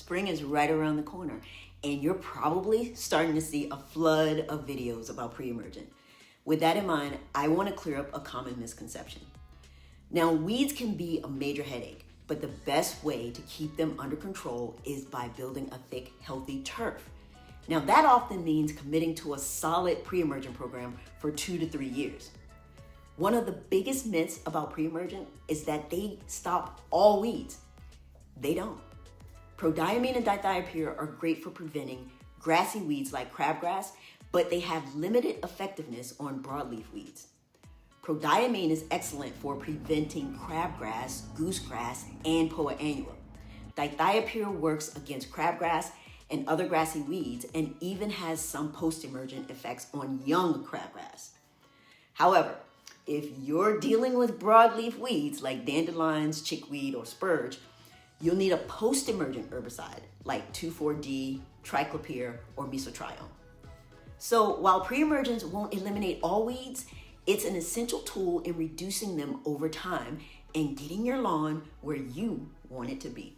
spring is right around the corner, and you're probably starting to see a flood of videos about pre-emergent. With that in mind, I want to clear up a common misconception. Now, weeds can be a major headache, but the best way to keep them under control is by building a thick, healthy turf. Now, that often means committing to a solid pre-emergent program for 2 to 3 years. One of the biggest myths about pre-emergent is that they stop all weeds. They don't. Prodiamine and dithiopyr are great for preventing grassy weeds like crabgrass, but they have limited effectiveness on broadleaf weeds. Prodiamine is excellent for preventing crabgrass, goosegrass, and poa annua. Dithiopyr works against crabgrass and other grassy weeds and even has some post-emergent effects on young crabgrass. However, if you're dealing with broadleaf weeds like dandelions, chickweed, or spurge, you'll need a post-emergent herbicide like 2,4-D, triclopyr, or mesotrione. So while pre-emergence won't eliminate all weeds, it's an essential tool in reducing them over time and getting your lawn where you want it to be.